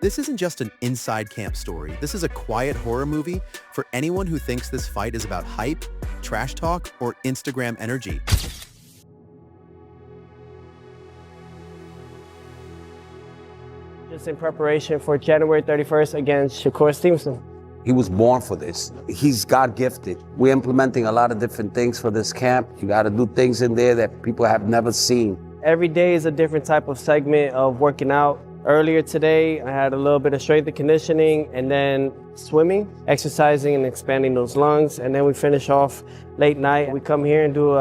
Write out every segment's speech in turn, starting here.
This isn't just an inside camp story. This is a quiet horror movie for anyone who thinks this fight is about hype, trash talk, or Instagram energy. Just in preparation for January 31st against Shakur Stevenson. He was born for this. He's God-gifted. We're implementing a lot of different things for this camp. You got to do things in there that people have never seen. Every day is a different type of segment of working out. Earlier today, I had a little bit of strength and conditioning, and then swimming, exercising and expanding those lungs. And then we finish off late night. We come here and do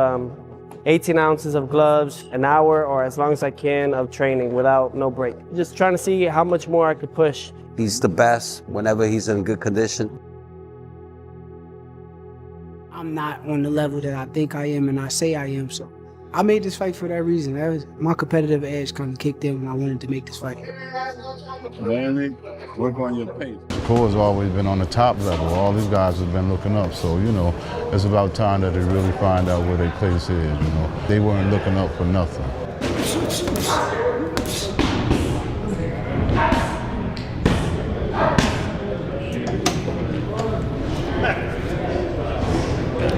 18 ounces of gloves, an hour or as long as I can of training without no break. Just trying to see how much more I could push. He's the best whenever he's in good condition. I'm not on the level that I think I am and I say I am, so I made this fight for that reason. That was my competitive edge kind of kicked in when I wanted to make this fight. Manny, work on your pace. Shakur's always been on the top level. All these guys have been looking up, so, it's about time that they really find out where their place is, They weren't looking up for nothing.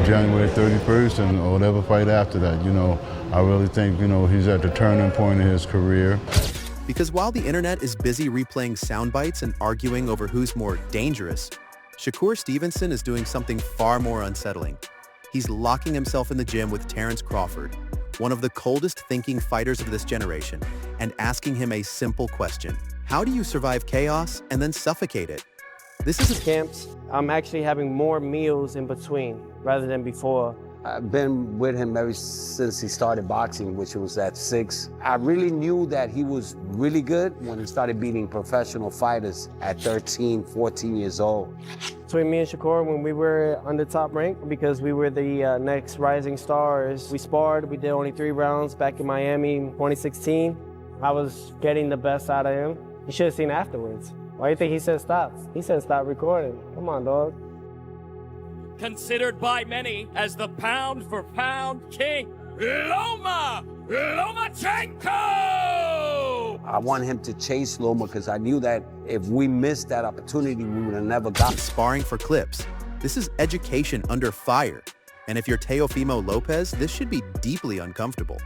January 31st and whatever fight after that, I really think, he's at the turning point in his career. Because while the internet is busy replaying sound bites and arguing over who's more dangerous, Shakur Stevenson is doing something far more unsettling. He's locking himself in the gym with Terence Crawford, one of the coldest thinking fighters of this generation, and asking him a simple question. How do you survive chaos and then suffocate it? This is Camps, I'm actually having more meals in between rather than before. I've been with him ever since he started boxing, which was at 6. I really knew that he was really good when he started beating professional fighters at 13, 14 years old. Between me and Shakur, when we were on the top rank, because we were the next rising stars, we sparred. We did only 3 rounds back in Miami in 2016. I was getting the best out of him. You should have seen afterwards. Why do you think he said stop? He said stop recording. Come on, dog. Considered by many as the pound-for-pound king, Lomachenko! I want him to chase Loma because I knew that if we missed that opportunity, we would have never got it. sparring for clips. This is education under fire. And if you're Teófimo López, this should be deeply uncomfortable.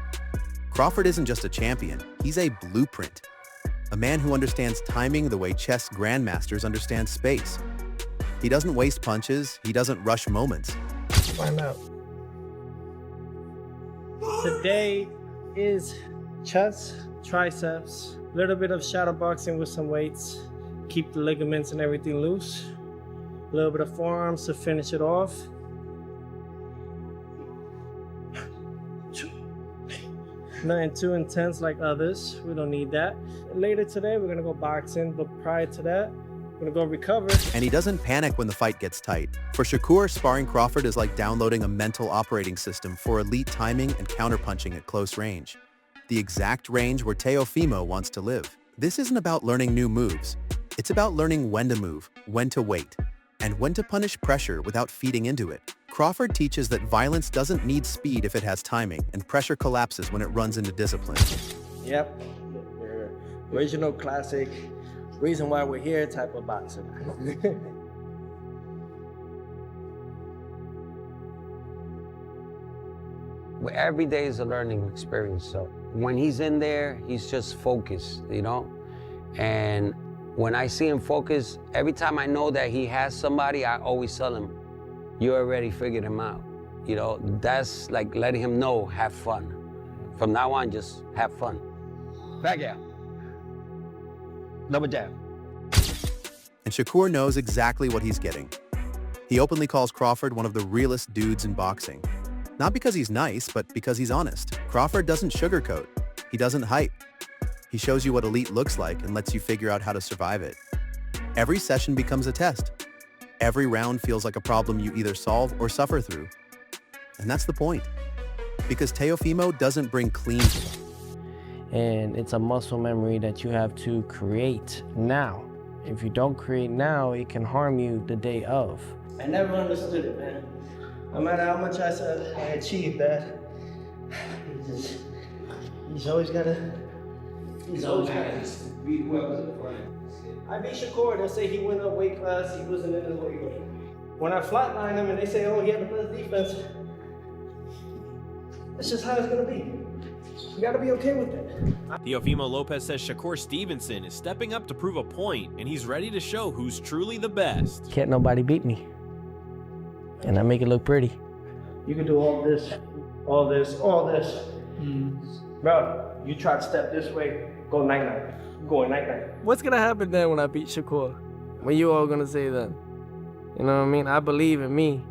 Crawford isn't just a champion, he's a blueprint. A man who understands timing the way chess grandmasters understand space. He doesn't waste punches, he doesn't rush moments. Find out. Today is chest, triceps, a little bit of shadow boxing with some weights. Keep the ligaments and everything loose. A little bit of forearms to finish it off. Nothing too intense like others. We don't need that. Later today, we're gonna go boxing, but prior to that, we're gonna go recover. And he doesn't panic when the fight gets tight. For Shakur, sparring Crawford is like downloading a mental operating system for elite timing and counterpunching at close range. The exact range where Teófimo wants to live. This isn't about learning new moves. It's about learning when to move, when to wait, and when to punish pressure without feeding into it. Crawford teaches that violence doesn't need speed if it has timing, and pressure collapses when it runs into discipline. Yep, the original classic, reason why we're here type of boxing. Well, every day is a learning experience, so when he's in there, he's just focused, And when I see him focus, every time I know that he has somebody, I always tell him, you already figured him out. That's like letting him know, have fun. From now on, just have fun. Back out. Double jab. And Shakur knows exactly what he's getting. He openly calls Crawford one of the realest dudes in boxing. Not because he's nice, but because he's honest. Crawford doesn't sugarcoat. He doesn't hype. He shows you what elite looks like and lets you figure out how to survive it. Every session becomes a test. Every round feels like a problem you either solve or suffer through. And that's the point. Because Teófimo doesn't bring clean. And it's a muscle memory that you have to create now. If you don't create now, it can harm you the day of. I never understood it, man. No matter how much I said I achieved that, he's always gotta beat whoever's in front. I beat Shakur, they'll say he went up weight class, he wasn't in his weight class. When I flatline him and they say, oh, he had the best defense, that's just how it's gonna be. You gotta be okay with that. Teófimo López says Shakur Stevenson is stepping up to prove a point, and he's ready to show who's truly the best. Can't nobody beat me. And I make it look pretty. You can do all this, all this, all this. Bro, you try to step this way, go night-night. Going night-night. What's gonna happen then when I beat Shakur? What you all gonna say then? You know what I mean? I believe in me.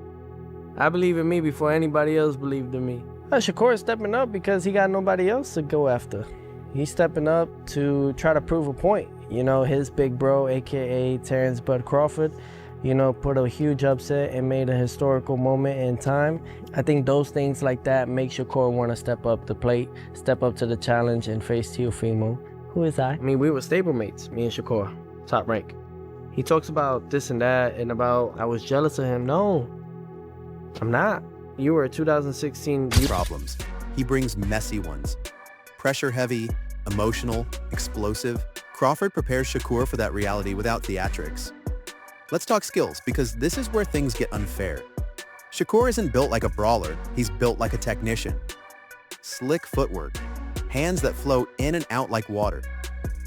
I believe in me before anybody else believed in me. Shakur is stepping up because he got nobody else to go after. He's stepping up to try to prove a point. You know, his big bro, AKA Terence Crawford, you know, put a huge upset and made a historical moment in time. I think those things like that make Shakur want to step up the plate, step up to the challenge and face Teófimo. Who is I? I mean, we were stablemates, me and Shakur, top rank. He talks about this and that and about I was jealous of him. No, I'm not. You were a 2016 problems. He brings messy ones. Pressure heavy, emotional, explosive. Crawford prepares Shakur for that reality without theatrics. Let's talk skills, because this is where things get unfair. Shakur isn't built like a brawler, he's built like a technician. Slick footwork, hands that flow in and out like water,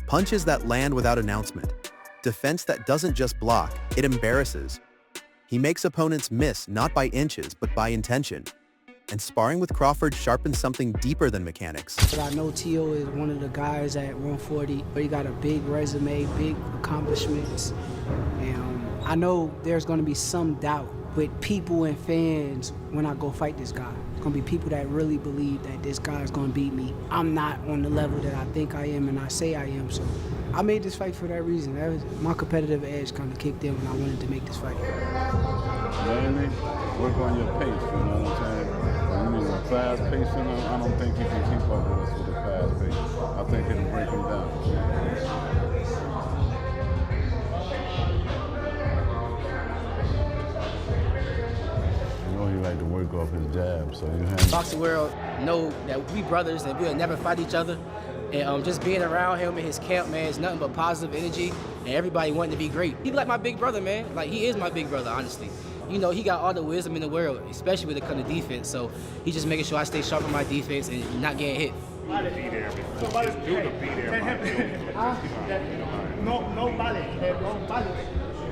punches that land without announcement, defense that doesn't just block, it embarrasses. He makes opponents miss not by inches, but by intention. And sparring with Crawford sharpens something deeper than mechanics. But I know Tio is one of the guys at 140, but he got a big resume, big accomplishments. And I know there's gonna be some doubt with people and fans when I go fight this guy. It's gonna be people that really believe that this guy's gonna beat me. I'm not on the level that I think I am and I say I am, so I made this fight for that reason. That was my competitive edge kind of kicked in when I wanted to make this fight. Mainly, work on your pace, you know what I'm saying? When you need a fast pace, I don't think you can keep up with us with a fast pace. I think it'll break him down. He like to work off his jab, so you have boxing world know that we brothers and we'll never fight each other. And just being around him in his camp, man, is nothing but positive energy. And everybody wanting to be great. He's like my big brother, man. Like, he is my big brother, honestly. You know, he got all the wisdom in the world, especially when it comes to defense. So he's just making sure I stay sharp on my defense and not getting hit. Nobody be there. Nobody.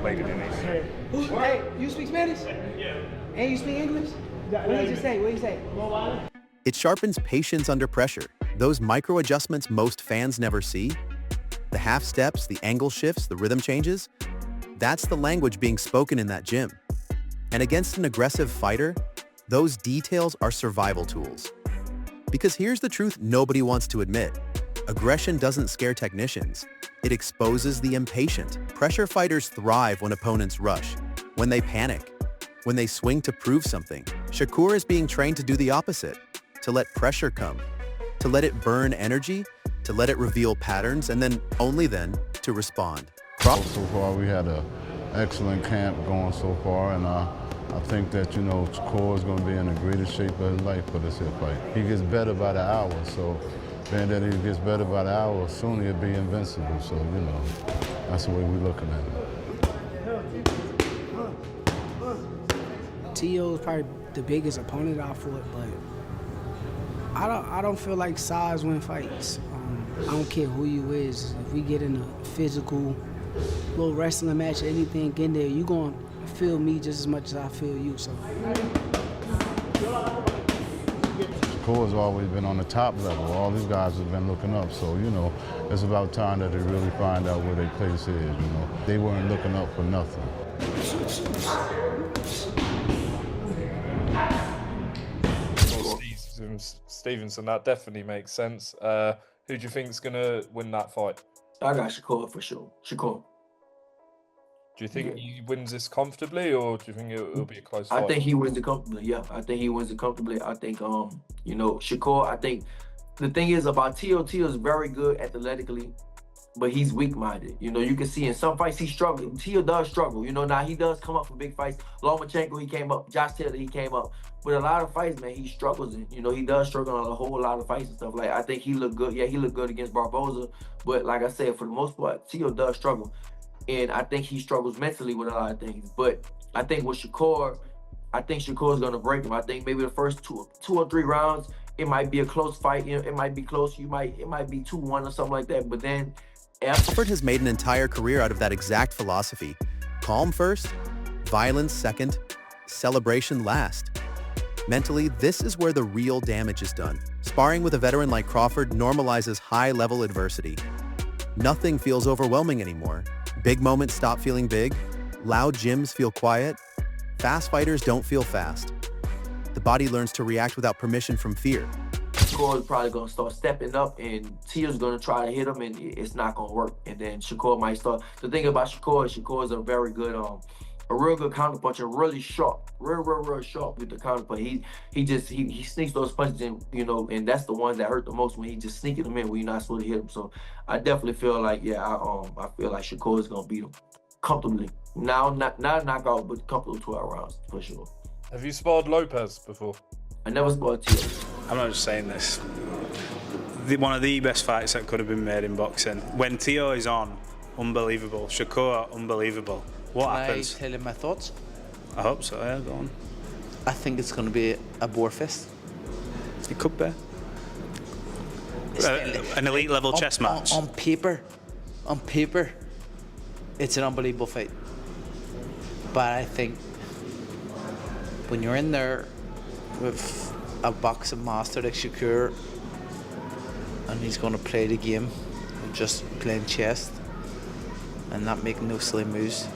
Later than they say. Hey, you speak Spanish? Yeah. And you speak English? What did you say? What did you say? It sharpens patience under pressure. Those micro adjustments most fans never see. The half steps, the angle shifts, the rhythm changes. That's the language being spoken in that gym. And against an aggressive fighter, those details are survival tools. Because here's the truth nobody wants to admit. Aggression doesn't scare technicians. It exposes the impatient. Pressure fighters thrive when opponents rush, when they panic, when they swing to prove something. Shakur is being trained to do the opposite, to let pressure come, to let it burn energy, to let it reveal patterns, and then, only then, to respond. So far, we had an excellent camp going so far, and I think that, you know, Shakur is going to be in the greatest shape of his life for this here fight. He gets better by the hour, so being that he gets better by the hour, soon he'll be invincible. So, you know, that's the way we're looking at it. Tio is probably the biggest opponent I fought, but I don't feel like size win fights. I don't care who you is. If we get in a physical little wrestling match or anything in there, you gonna feel me just as much as I feel you. So. Shakur's always been on the top level. All these guys have been looking up. So, you know, it's about time that they really find out where their place is, you know. They weren't looking up for nothing. Stevenson, that definitely makes sense. Who do you think's gonna win that fight? I got Shakur for sure. Shakur. Do you think he wins this comfortably, or do you think it'll be a close fight? I think he wins it comfortably. Yeah, I think he wins it comfortably. I think, you know, Shakur. I think the thing is about Tio is very good athletically. but he's weak-minded. You know, you can see in some fights he struggles. Teo does struggle. You know, now he does come up for big fights. Lomachenko, he came up. Josh Taylor, he came up. But a lot of fights, man, he struggles in. You know, he does struggle on a whole lot of fights and stuff. Like, I think he looked good. Yeah, he looked good against Barboza. But like I said, for the most part, Teo does struggle. And I think he struggles mentally with a lot of things. But I think with Shakur, I think Shakur's going to break him. I think maybe the first two or three rounds, it might be a close fight. You know, it might be close. It might be 2-1 or something like that. But then Crawford has made an entire career out of that exact philosophy. Calm first, violence second, celebration last. Mentally, this is where the real damage is done. Sparring with a veteran like Crawford normalizes high-level adversity. Nothing feels overwhelming anymore. Big moments stop feeling big. Loud gyms feel quiet. Fast fighters don't feel fast. The body learns to react without permission from fear. Shakur is probably going to start stepping up, and Teo's going to try to hit him, and it's not going to work. And then Shakur might start. The thing about Shakur is a very good, a real good counterpuncher, really sharp, real sharp with the counterpunch. He sneaks those punches in, you know, and that's the ones that hurt the most when he just sneaking them in when you're not supposed to hit him. So I definitely feel like, I feel like Shakur is going to beat him comfortably. Not a knockout, but comfortable 12 rounds for sure. Have you sparred Lopez before? I never sparred Teo. I'm not just saying this. One of the best fights that could have been made in boxing. When Teo is on, unbelievable. Shakur, unbelievable. What happens? Can I tell you my thoughts? I hope so, yeah, go on. I think it's going to be a bore fest. It could be. An elite level chess match. On paper, it's an unbelievable fight. But I think when you're in there with a boxing master like Shakur, and he's going to play the game of just playing chess and not making no silly moves.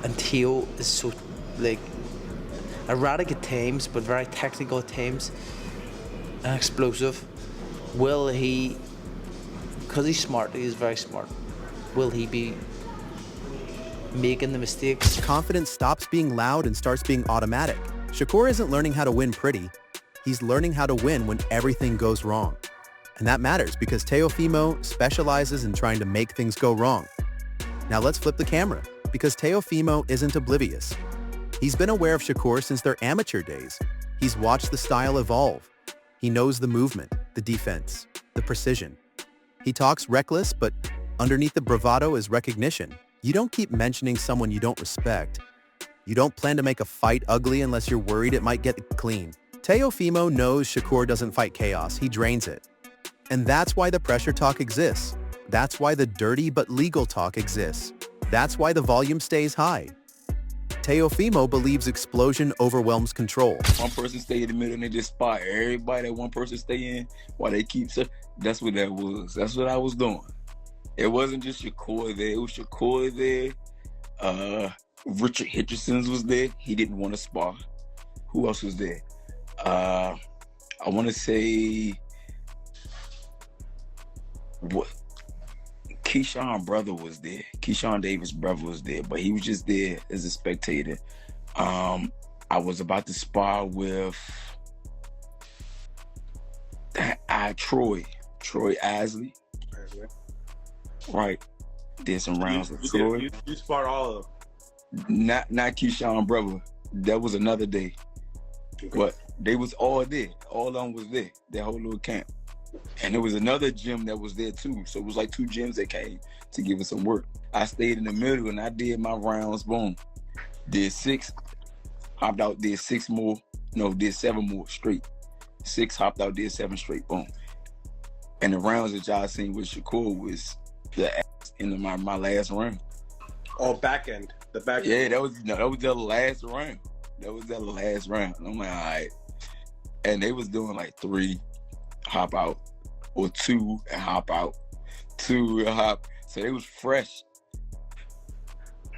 And Teo is so, like, erratic at times, but very technical at times, and explosive. Will he, because he's smart, he is very smart, will he be making the mistakes? Confidence stops being loud and starts being automatic. Shakur isn't learning how to win pretty. He's learning how to win when everything goes wrong. And that matters because Teófimo specializes in trying to make things go wrong. Now let's flip the camera, because Teófimo isn't oblivious. He's been aware of Shakur since their amateur days. He's watched the style evolve. He knows the movement, the defense, the precision. He talks reckless, but underneath the bravado is recognition. You don't keep mentioning someone you don't respect. You don't plan to make a fight ugly unless you're worried it might get clean. Teófimo knows Shakur doesn't fight chaos, he drains it. And that's why the pressure talk exists. That's why the dirty but legal talk exists. That's why the volume stays high. Teófimo believes explosion overwhelms control. One person stay in the middle and they just spot everybody that one person stay in while they keep. That's what that was. That's what I was doing. It wasn't just Shakur there. It was Shakur there. Richard Hitcherson's was there. He didn't want to spar. Who else was there? I want to say what? Keyshawn brother was there. Keyshawn Davis' brother was there, but he was just there as a spectator. I was about to spar with Troy Isley. Right. Did some rounds with Troy. You sparred all of them. Not Keyshawn brother. That was another day. Okay. But they was all there. All of them was there. That whole little camp. And there was another gym that was there too. So it was like two gyms that came to give us some work. I stayed in the middle and I did my rounds, boom. Did 6, hopped out, did 6 more. No, did 7 more straight. 6, hopped out, did 7 straight, boom. And the rounds that y'all seen with Shakur was the ass in my last round. Oh, back end. The back end. Yeah, that was the last round. That was the last round. And I'm like, all right. And they was doing like 3, hop out, or 2 and hop out, 2 and hop. So they was fresh.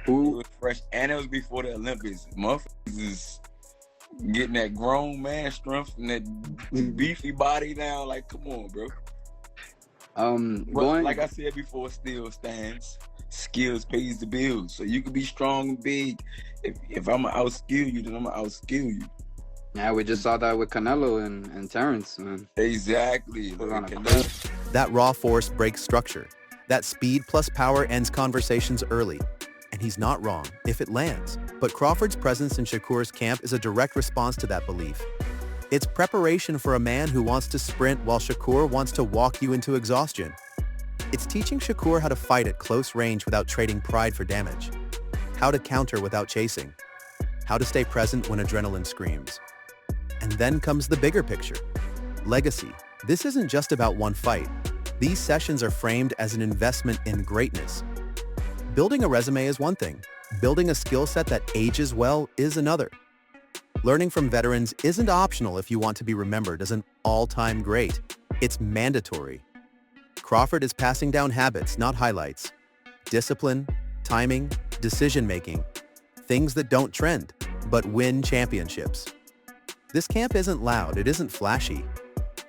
It was fresh, and it was before the Olympics. Motherfuckers is getting that grown man strength and that beefy body now. Like, come on, bro. But like I said before, still stands. Skills pays the bills. So you can be strong and big. If I'm gonna outskill you, then I'm gonna outskill you. Yeah, we just saw that with Canelo and Terence, man. Exactly. That raw force breaks structure. That speed plus power ends conversations early. And he's not wrong, if it lands. But Crawford's presence in Shakur's camp is a direct response to that belief. It's preparation for a man who wants to sprint while Shakur wants to walk you into exhaustion. It's teaching Shakur how to fight at close range without trading pride for damage. How to counter without chasing. How to stay present when adrenaline screams. And then comes the bigger picture. Legacy. This isn't just about one fight. These sessions are framed as an investment in greatness. Building a resume is one thing. Building a skill set that ages well is another. Learning from veterans isn't optional if you want to be remembered as an all-time great. It's mandatory. Crawford is passing down habits, not highlights. Discipline, timing, decision-making. Things that don't trend, but win championships. This camp isn't loud, it isn't flashy.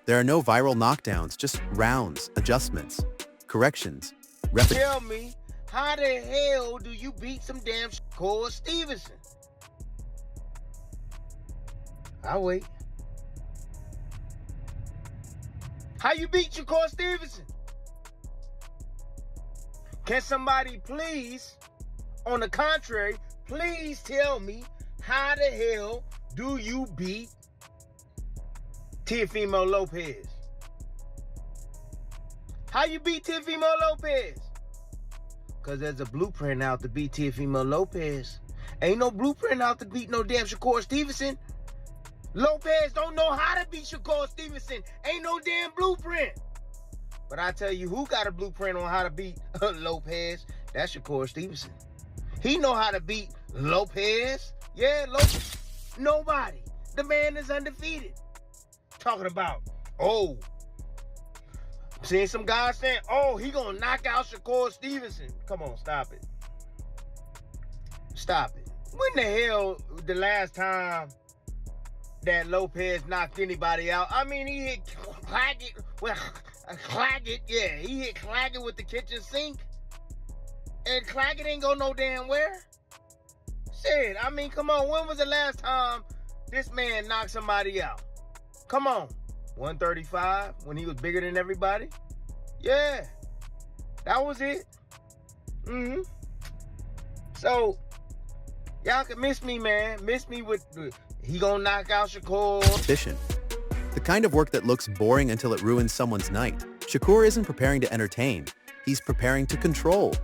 There are no viral knockdowns, just rounds, adjustments, corrections, repetitions. Tell me, how the hell do you beat some damn Shakur Stevenson? I'll wait. How you beat Shakur Stevenson? Can somebody please, on the contrary, please tell me how the hell do you beat Teófimo López? How you beat Teófimo López? Because there's a blueprint out to beat Teófimo López. Ain't no blueprint out to beat no damn Shakur Stevenson. Lopez don't know how to beat Shakur Stevenson. Ain't no damn blueprint. But I tell you who got a blueprint on how to beat Lopez. That's Shakur Stevenson. He know how to beat Lopez. Yeah, Lopez. Nobody. The man is undefeated. Talking about, oh, I'm seeing some guys saying, oh, he gonna knock out Shakur Stevenson. Come on, stop it. Stop it. When the hell the last time that Lopez knocked anybody out? I mean, he hit Claggett. Well, Claggett, yeah. He hit Claggett with the kitchen sink. And Claggett ain't go no damn where. Shit, I mean, come on. When was the last time this man knocked somebody out? Come on. 135 when he was bigger than everybody? Yeah. That was it. So, y'all can miss me, man. Miss me with he gonna knock out Shakur. Efficient. The kind of work that looks boring until it ruins someone's night. Shakur isn't preparing to entertain. He's preparing to control.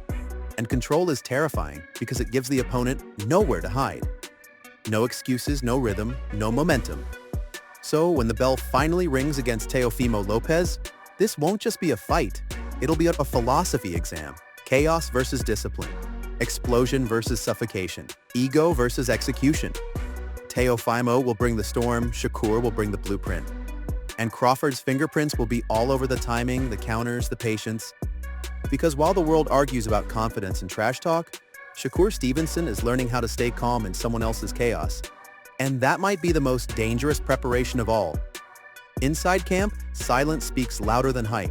And control is terrifying because it gives the opponent nowhere to hide. No excuses, no rhythm, no momentum. So when the bell finally rings against Teófimo López, this won't just be a fight. It'll be a philosophy exam. Chaos versus discipline. Explosion versus suffocation. Ego versus execution. Teófimo will bring the storm, Shakur will bring the blueprint. And Crawford's fingerprints will be all over the timing, the counters, the patience. Because while the world argues about confidence and trash talk, Shakur Stevenson is learning how to stay calm in someone else's chaos. And that might be the most dangerous preparation of all. Inside camp, silence speaks louder than hype.